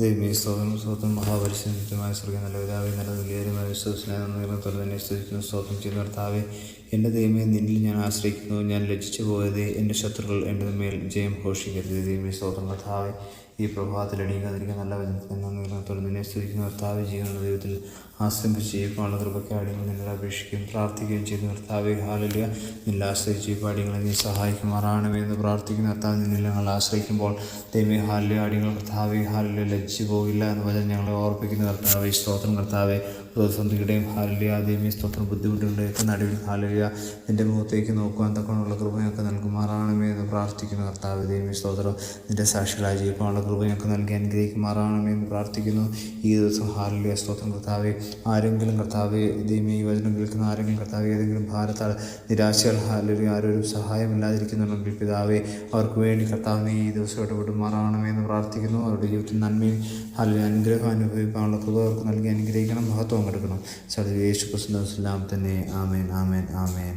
ദൈവമേ സ്തോത്രം മഹാപരിശുദ്ധമായ സ്വർഗ്ഗം നല്ല പിതാവേ, നല്ല തുല്യമായ വിശ്വസിനായി തന്നെ സ്തുതിക്കുന്നു. സ്തോത്രം ചെയ്യുന്ന കർത്താവേ, എൻ്റെ ദൈവമേ, നിന്നിൽ ഞാൻ ആശ്രയിക്കുന്നു. ഞാൻ ലജ്ജിച്ചു പോയതേ, എൻ്റെ ശത്രുക്കൾ എൻ്റെ മേൽ ജയം ഘോഷിക്കരുത്. ദൈവമേ സ്തോത്രം കർത്താവേ, ഈ പ്രഭാതത്തിൽ എണീക്കാതിരിക്കുന്ന നല്ല വചനത്തോടെ നിന്നെ സ്തുതിക്കുന്ന കർത്താവേ, ജീവനുള്ള ദൈവത്തിൽ ആശ്രയിച്ച് ജീവിക്കാനുള്ള കൃപയ്ക്കായി നിന്നോട് അപേക്ഷിക്കുകയും പ്രാർത്ഥിക്കുകയും ചെയ്യുന്ന കർത്താവേ, ഹല്ലേലൂയ. നിന്നിൽ ആശ്രയിച്ച് ഈ പാടികളെ നീ സഹായിക്കുമാറാണമേ എന്ന് പ്രാർത്ഥിക്കുന്ന കർത്താവ്, നിന്നിൽ ഞങ്ങൾ ആശ്രയിക്കുമ്പോൾ ദൈവമേ ഹല്ലേലൂയ, അടികൾ കർത്താവേ ഹല്ലേലൂയ ലജ്ജിച്ചു പോകില്ല എന്ന് വചനം ഞങ്ങളെ ഓർപ്പിക്കുന്ന കർത്താവേ, സ്തോത്രം കർത്താവേ. പ്രതിസന്ധിയുടെയും ഹല്ലേലൂയ ദൈവമേ സ്തോത്രം ബുദ്ധിമുട്ടുകളുടെയൊക്കെ നടുവിൽ ഹല്ലേലൂയ നിൻ്റെ മുഖത്തേക്ക് നോക്കുവാൻ തക്കമുള്ള കൃപയൊക്കെ നൽകുമാറാണമേ എന്ന് പ്രാർത്ഥിക്കുന്നു കർത്താവേ. ദൈവമേ സ്തോത്രം, നിൻ്റെ സാക്ഷികളായി ജീവിക്കാനുള്ള കൃപയൊക്കെ നൽകി അനുഗ്രഹിക്കുമാറാണമേ എന്ന് പ്രാർത്ഥിക്കുന്നു. ഈ ദിവസം ഹല്ലേലൂയ സ്തോത്രം കർത്താവേ, ആരെങ്കിലും കർത്താവേ ദൈവമേ ഈ വചനം കേൾക്കുന്ന ആരെങ്കിലും കർത്താവേ ഏതെങ്കിലും ഭാരത്താൽ നിരാശയാൽ ഹല്ലേലൂയ ആരൊരു സഹായമില്ലാതിരിക്കുന്നുണ്ടെങ്കിൽ പിതാവേ, അവർക്ക് വേണ്ടി കർത്താവ് നീ ഈ ദിവസം ഇടപെടുമാറാണമേ എന്ന് പ്രാർത്ഥിക്കുന്നു. അവരുടെ ജീവിതത്തിൽ നന്മയും ഹല്ലേലൂയ അനുഗ്രഹം അനുഭവിക്കാനുള്ള കൃപ അവർക്ക് നൽകി അനുഗ്രഹിക്കണം, മഹത്വം കൊടുക്കണം. യേശു ക്രിസ്തുവിന്റെ നാമത്തിൽ തന്നെ ആമേൻ, ആമേൻ, ആമേൻ.